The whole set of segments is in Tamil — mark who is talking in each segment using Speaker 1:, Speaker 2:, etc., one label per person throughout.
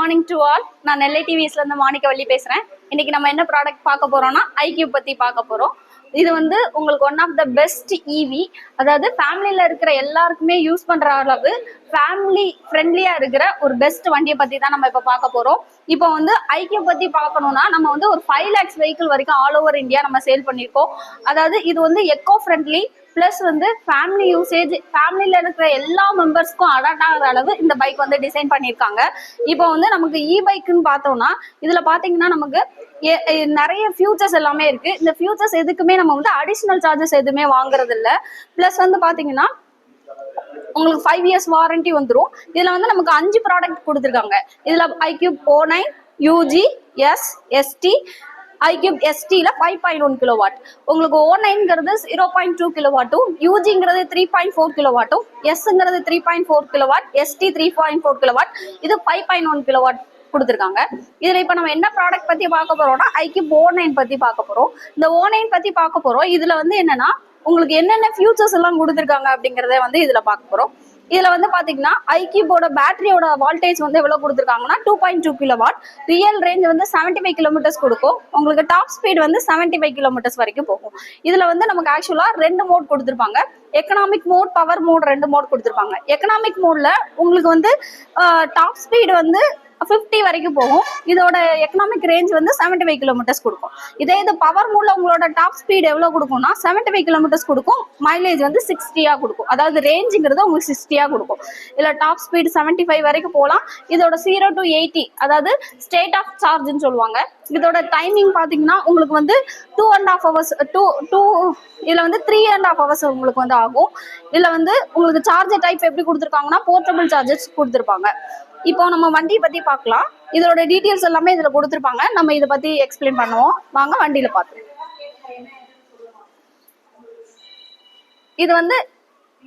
Speaker 1: Morning to all. நான் நெல்லை டிவிஸ்ல இருந்து மாணிக்கவள்ளி பேசுறேன். இன்னைக்கு நம்ம என்ன ப்ராடக்ட் பார்க்க போறோம்னா ஐக்யூப் பத்தி பார்க்க போறோம். இது வந்து உங்களுக்கு one of the best EV, அதாவது ஃபேமிலியில இருக்கிற எல்லாருக்குமே யூஸ் பண்ற அளவு ஃபேமிலி ஃப்ரெண்ட்லியா இருக்கிற ஒரு பெஸ்ட் வண்டியை பத்தி தான் நம்ம இப்ப பார்க்க போறோம். இப்போ வந்து ஐக்யூப் பத்தி பார்க்கணும்னா நம்ம வந்து ஒரு 5 lakhs வெஹிக்கிள் வரைக்கும் ஆல் ஓவர் இந்தியா நம்ம சேல் பண்ணியிருக்கோம். அதாவது இது வந்து எக்கோ ஃப்ரெண்ட்லி பிளஸ் வந்து ஃபேமிலி யூசேஜ், ஃபேமிலியில இருக்கிற எல்லா மெம்பர்ஸ்க்கும் அடாப்ட் ஆகிற அளவு இந்த பைக் வந்து டிசைன் பண்ணியிருக்காங்க. இப்போ வந்து நமக்கு இ பைக்குன்னு பார்த்தோம்னா இதுல பாத்தீங்கன்னா நமக்கு நிறைய ஃபியூச்சர்ஸ் எல்லாமே இருக்கு. இந்த ஃபியூச்சர்ஸ் எதுக்குமே நம்ம வந்து அடிஷனல் சார்ஜஸ் எதுவுமே வாங்குறது இல்லை. பிளஸ் வந்து பாத்தீங்கன்னா உங்களுக்கு 5 years வாரண்டி வந்துடும். இதுல வந்து நமக்கு 5 ப்ராடக்ட் கொடுத்துருக்காங்க. இதுல iQube O9, UG, S, ST, iQube STல 5.1 கிலோவாட், உங்களுக்கு O9ங்கிறது 0.2 கிலோவாட்டும், UGங்கிறது 3.4 கிலோவாட்டும், Sங்கிறது 3.4 கிலோவாட், ST 3.4 கிலோவாட், இது 5.1 கிலோவாட் கொடுத்துருக்காங்க. இதுல இப்ப நம்ம என்ன ப்ராடக்ட் பத்தி பார்க்க போறோம்னா ஐக்யூப் O9 பத்தி பார்க்க போறோம். இந்த O9 பத்தி பார்க்க போறோம். இதுல வந்து என்னன்னா உங்களுக்கு என்னென்ன ஃபியூச்சர்ஸ் எல்லாம் கொடுத்துருக்காங்க அப்படிங்கறத வந்து இதுல பார்க்க போறோம். இதுல வந்து பாத்தீங்கன்னா ஐக்யூபோட பேட்டரியோட வால்டேஜ் வந்து எவ்வளவு கொடுத்துருக்காங்கன்னா 2.2 கிலோவாட், ரியல் ரேஞ்ச் வந்து 75 கிலோமீட்டர்ஸ் கொடுக்கும். உங்களுக்கு டாப் ஸ்பீட் வந்து 75 கிலோமீட்டர்ஸ் வரைக்கும் போகும். இதுல வந்து நமக்கு ஆக்சுவலா 2 மோட் கொடுத்துருப்பாங்க. Economic mode, power mode 2 mode கொடுத்துருப்பாங்க. எக்கனாமிக் மோட்ல உங்களுக்கு வந்து டாப் ஸ்பீடு வந்து 50 வரைக்கும் போகும். இதோட எக்கனாமிக் ரேஞ்ச் வந்து 75 கிலோமீட்டர்ஸ் கொடுக்கும். இதே இது பவர் மோட்ல உங்களோட டாப் ஸ்பீட் எவ்வளவு கொடுக்கும்னா 75 கிலோமீட்டர்ஸ் கொடுக்கும். மைலேஜ் வந்து 60 கொடுக்கும். அதாவது ரேஞ்சுங்கிறது உங்களுக்கு 60 கொடுக்கும். இதுல டாப் ஸ்பீட் 75 வரைக்கும் போகலாம். இதோட 0 to 80 அதாவது ஸ்டேட் ஆஃப் சார்ஜ்னு சொல்லுவாங்க. இதோட டைமிங் பாத்தீங்கன்னா உங்களுக்கு வந்து 2.5 hours, இதுல வந்து 3.5 hours உங்களுக்கு வந்து ஆகும். இதுல வந்து உங்களுக்கு சார்ஜர் டைப் எப்படி கொடுத்துருக்காங்கன்னா போர்ட்டபிள் சார்ஜர்ஸ் கொடுத்துருப்பாங்க. இப்போ நம்ம வண்டியை பத்தி பார்க்கலாம். இதோட டீட்டெயில்ஸ் எல்லாமே இதுல கொடுத்துருப்பாங்க. நம்ம இதை பத்தி எக்ஸ்பிளைன் பண்ணுவோம். வாங்க வண்டியில பார்த்து. இது வந்து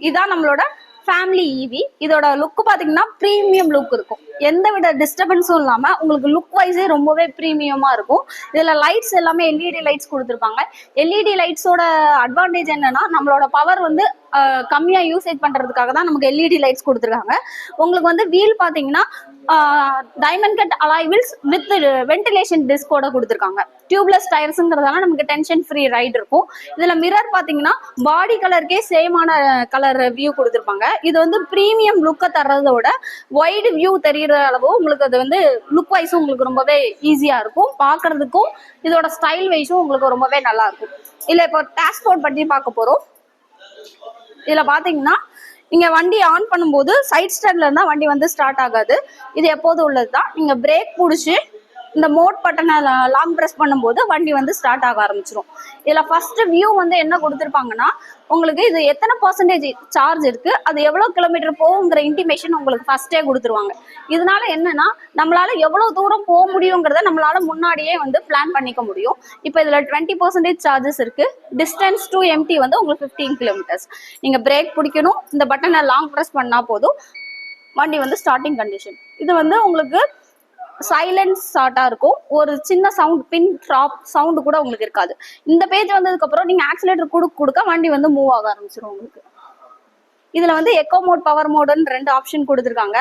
Speaker 1: இதான் நம்மளோட ஃபேமிலி ஈவி. இதோட லுக் பாத்தீங்கன்னா ப்ரீமியம் லுக் இருக்கும். எந்த வித டிஸ்டர்பன்ஸும் இல்லாம உங்களுக்கு லுக் வைஸே ரொம்பவே ப்ரீமியமா இருக்கும். இதுல லைட்ஸ் எல்லாமே எல்இடி லைட்ஸ் கொடுத்துருப்பாங்க. எல்இடி லைட்ஸோட அட்வான்டேஜ் என்னன்னா நம்மளோட பவர் வந்து கம்மியா யூசேஜ் பண்றதுக்காக தான் நமக்கு எல்இடி லைட்ஸ் கொடுத்துருக்காங்க. உங்களுக்கு வந்து வீல் பாத்தீங்கன்னா diamond cut alloy wheels with ventilation டிஸ்கோட கொடுத்துருக்காங்க. டியூப்லெஸ் டயர்ஸ்ங்கிறதால நமக்கு டென்ஷன் ஃப்ரீ ரைட் இருக்கும். இதுல மிரர் பாத்தீங்கன்னா பாடி கலருக்கே சேமான கலர் வியூ கொடுத்துருப்பாங்க. இது வந்து ப்ரீமியம் லுக்கை தர்றதோட வைடு வியூ தெரியுற அளவு உங்களுக்கு அது வந்து லுக் வைஸும் உங்களுக்கு ரொம்பவே ஈஸியா இருக்கும். பாக்குறதுக்கும் இதோட ஸ்டைல் வைஸும் உங்களுக்கு ரொம்பவே நல்லா இருக்கும். இல்ல இப்போ டேஷ்போர்ட் பத்தி பார்க்க போறோம். இதுல பாத்தீங்கன்னா நீங்க வண்டி ஆன் பண்ணும்போது சைட் ஸ்டாண்ட்ல இருந்தா வண்டி வந்து ஸ்டார்ட் ஆகாது. இது எப்போதும் உள்ளதுதான். நீங்க பிரேக் பிடிச்சி இந்த மோட் பட்டனை லாங் ப்ரெஸ் பண்ணும்போது வண்டி வந்து ஸ்டார்ட் ஆக ஆரம்பிச்சிடும். இதுல ஃபர்ஸ்ட் வியூ வந்து என்ன கொடுத்துருப்பாங்கன்னா உங்களுக்கு இது எத்தனை பர்சன்டேஜ் சார்ஜ் இருக்கு, அது எவ்வளவு கிலோமீட்டர் போகுங்கிற இன்டிமேஷன் உங்களுக்கு ஃபர்ஸ்டே கொடுத்துருவாங்க. இதனால என்னன்னா நம்மளால எவ்வளவு தூரம் போக முடியுங்கிறத நம்மளால முன்னாடியே வந்து பிளான் பண்ணிக்க முடியும். இப்போ இதுல 20% சார்ஜஸ் இருக்கு. டிஸ்டன்ஸ் டு எம்டி வந்து உங்களுக்கு 15 கிலோமீட்டர்ஸ். நீங்க பிரேக் பிடிக்கணும், இந்த பட்டனை லாங் ப்ரெஸ் பண்ணா போதும் வண்டி வந்து ஸ்டார்டிங் கண்டிஷன். இது வந்து உங்களுக்கு சைலன்ஸ் ஷார்ட்டா இருக்கும். ஒரு சின்ன சவுண்ட் பின் ட்ராப் சவுண்ட் கூட உங்களுக்கு இருக்காது. இந்த பேஜ் வந்ததுக்கு அப்புறம் நீங்க ஆக்சிலேட்டர் கொடுக்க வண்டி வந்து மூவ் ஆக ஆரம்பிச்சிடும் உங்களுக்கு. இதுல வந்து எக்கோ மோட், பவர் மோடுன்னு 2 ஆப்ஷன் கொடுத்துருக்காங்க.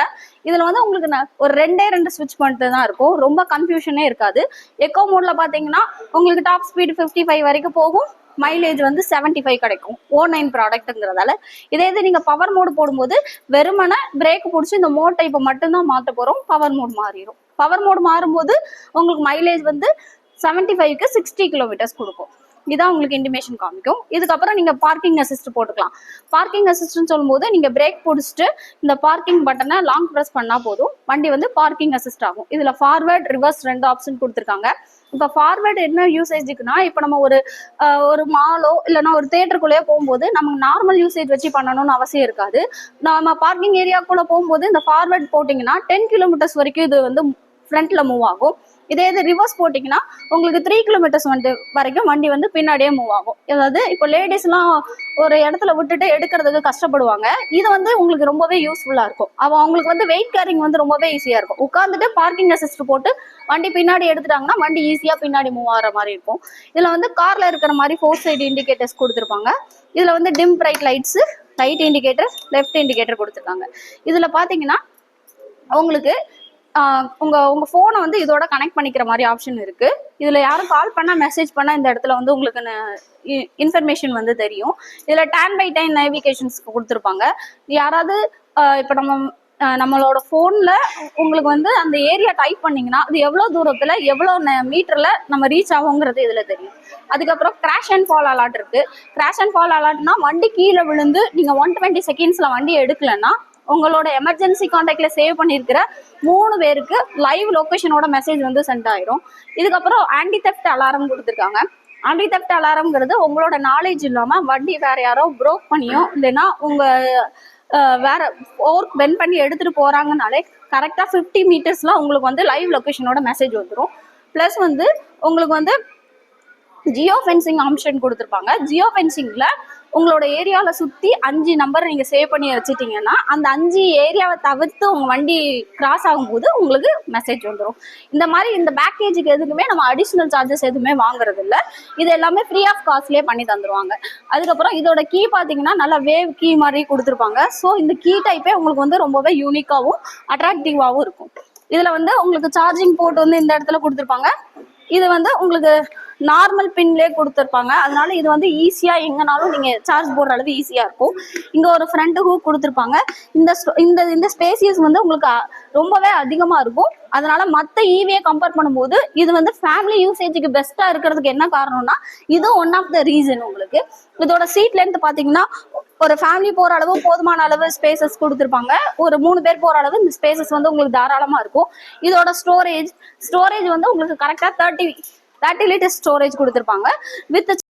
Speaker 1: இதுல வந்து உங்களுக்கு ஒரு 2 ஸ்விட்ச் பண்ணிட்டு தான் இருக்கும். ரொம்ப கன்ஃபியூஷனே இருக்காது. எக்கோ மோட்ல பாத்தீங்கன்னா உங்களுக்கு டாப் ஸ்பீட் 55 வரைக்கும் போகும். மைலேஜ் வந்து 75 கிடைக்கும். O9 ப்ராடக்ட்ங்கிறதால. இதே இது நீங்க பவர் மோடு போடும்போது வெறுமனே பிரேக் பிடிச்சி இந்த மோட் டைப்பை மட்டும்தான் மாற்ற போறோம். பவர் மோட் மாறிடும். பவர் மோடு மாறும்போது உங்களுக்கு மைலேஜ் வந்து 75க்கு 60 கிலோமீட்டர்ஸ் கொடுக்கும். இதான் உங்களுக்கு இன்டிமேஷன் காமிக்கும். இதுக்கப்புறம் நீங்க பார்க்கிங் அசிஸ்ட் போட்டுக்கலாம். பார்க்கிங் அசிஸ்ட்னு சொல்லும்போது நீங்க பிரேக் பிடிச்சிட்டு இந்த பார்க்கிங் பட்டனை லாங் ப்ரெஸ் பண்ணா போதும் வண்டி வந்து பார்க்கிங் அசிஸ்ட் ஆகும். இதுல ஃபார்வர்ட், ரிவர்ஸ் 2 ஆப்ஷன் கொடுத்துருக்காங்க. இப்ப ஃபார்வர்ட் என்ன யூசேஜுக்குன்னா இப்ப நம்ம ஒரு மாலோ இல்லைன்னா ஒரு தியேட்டருக்குள்ளேயே போகும்போது நமக்கு நார்மல் யூசேஜ் வச்சு பண்ணணும்னு அவசியம் இருக்காது. நம்ம பார்க்கிங் ஏரியாக்குள்ள போகும்போது இந்த ஃபார்வர்ட் போட்டிங்கன்னா 10 கிலோமீட்டர்ஸ் வரைக்கும் இது வந்து ஃப்ரண்ட்ல மூவ் ஆகும். இதே இது ரிவர்ஸ் போட்டிங்கன்னா உங்களுக்கு 3 கிலோமீட்டர்ஸ் வரைக்கும் வண்டி வந்து பின்னாடியே மூவ் ஆகும். அதாவது இப்போ லேடிஸ்லாம் ஒரு இடத்துல விட்டுட்டு எடுக்கிறதுக்கு கஷ்டப்படுவாங்க. இது வந்து உங்களுக்கு ரொம்பவே யூஸ்ஃபுல்லா இருக்கும். அவங்களுக்கு வந்து வெயிட் கேரிங் வந்து ரொம்பவே ஈஸியா இருக்கும். உட்காந்துட்டு பார்க்கிங் அசிஸ்ட் போட்டு வண்டி பின்னாடி எடுத்துட்டாங்கன்னா வண்டி ஈஸியா பின்னாடி மூவ் ஆகிற மாதிரி இருக்கும். இதுல வந்து கார்ல இருக்கிற மாதிரி 4 சைடு இண்டிகேட்டர்ஸ் கொடுத்துருப்பாங்க. இதுல வந்து dim bright lights, right indicator, left indicator கொடுத்துருக்காங்க. இதுல பாத்தீங்கன்னா உங்களுக்கு உங்க உங்க போனை வந்து இதோட கனெக்ட் பண்ணிக்கிற மாதிரி ஆப்ஷன் இருக்கு. இதுல யாரும் கால் பண்ணா மெசேஜ் பண்ணா இந்த இடத்துல வந்து உங்களுக்கு இன்ஃபர்மேஷன் வந்து தெரியும். இதுல 10x10 நேவிகேஷன்ஸ்க்கு கொடுத்துருப்பாங்க. யாராவது இப்ப நம்மளோட போன்ல உங்களுக்கு வந்து அந்த ஏரியா டைப் பண்ணீங்கன்னா அது எவ்வளவு தூரத்துல எவ்வளவு மீட்டர்ல நம்ம ரீச் ஆகுங்கிறது இதுல தெரியும். அதுக்கப்புறம் கிராஷ் அண்ட் ஃபால் அலர்ட் இருக்கு. கிராஷ் அண்ட் ஃபால் அலர்ட்னா வண்டி கீழே விழுந்து நீங்க 120 செகண்ட்ஸ்ல வண்டி எடுக்கலன்னா உங்களோட எமர்ஜென்சி கான்டாக்ட்ல சேவ் பண்ணிருக்கிற 3 பேருக்கு லைவ் லொகேஷனோட மெசேஜ் வந்து சென்ட் ஆயிரும். இதுக்கப்புறம் ஆன்டி தெஃப்ட் அலாரம் கொடுத்துருக்காங்க. ஆன்டி தெஃப்ட் அலாரம்ங்கிறது உங்களோட நாலேஜ் இல்லாம வண்டி வேற யாரோ ப்ரோக் பண்ணியோ இல்லைன்னா உங்க வேற ஓர்க் பெண்ட் பண்ணி எடுத்துட்டு போறாங்கனாலே கரெக்டா 50 மீட்டர்ஸ்ல உங்களுக்கு வந்து லைவ் லொகேஷனோட மெசேஜ் வந்துடும். பிளஸ் வந்து உங்களுக்கு வந்து ஜியோ ஃபென்சிங் ஆப்ஷன் கொடுத்துருப்பாங்க. ஜியோ ஃபென்சிங்ல உங்களோட ஏரியாவில சுத்தி 5 நம்பர் நீங்க சேவ் பண்ணி வச்சுட்டீங்கன்னா அந்த 5 ஏரியாவை தவிர்த்து உங்க வண்டி கிராஸ் ஆகும்போது உங்களுக்கு மெசேஜ் வந்துடும். இந்த மாதிரி இந்த பேக்கேஜுக்கு எதுக்குமே நம்ம அடிஷனல் சார்ஜஸ் எதுவுமே வாங்குறது இல்லை. இது எல்லாமே ஃப்ரீ ஆஃப் காஸ்ட்லேயே பண்ணி தந்துருவாங்க. அதுக்கப்புறம் இதோட கீ பார்த்தீங்கன்னா நல்லா வேவ் கீ மாதிரி கொடுத்துருப்பாங்க. ஸோ இந்த கீ டைப்பே உங்களுக்கு வந்து ரொம்பவே யூனிக்காகவும் அட்ராக்டிவாகவும் இருக்கும். இதுல வந்து உங்களுக்கு சார்ஜிங் போர்ட் வந்து இந்த இடத்துல கொடுத்துருப்பாங்க. இது வந்து உங்களுக்கு நார்மல் பின்லேயே கொடுத்துருப்பாங்க. அதனால இது வந்து ஈஸியா எங்கனாலும் நீங்க சார்ஜ் போடுற அளவு ஈஸியா இருக்கும். இங்க ஒரு ஃப்ரண்ட் ஹூக் கொடுத்துருப்பாங்க. இந்த ஸ்பேசியஸ் வந்து உங்களுக்கு ரொம்பவே அதிகமா இருக்கும். அதனால மற்ற ஈவியை கம்பேர் பண்ணும்போது இது வந்து ஃபேமிலி யூசேஜுக்கு பெஸ்டா இருக்கிறதுக்கு என்ன காரணம்னா இது ஒன் ஆஃப் த ரீசன். உங்களுக்கு இதோட சீட் லென்த் பாத்தீங்கன்னா ஒரு ஃபேமிலி போற அளவு போதுமான அளவு ஸ்பேசஸ் கொடுத்துருப்பாங்க. ஒரு 3 பேர் போற அளவு இந்த ஸ்பேசஸ் வந்து உங்களுக்கு தாராளமா இருக்கும். இதோட ஸ்டோரேஜ் வந்து உங்களுக்கு கரெக்டா 30 லிட்டர் ஸ்டோரேஜ் கொடுத்துருப்பாங்க. வித்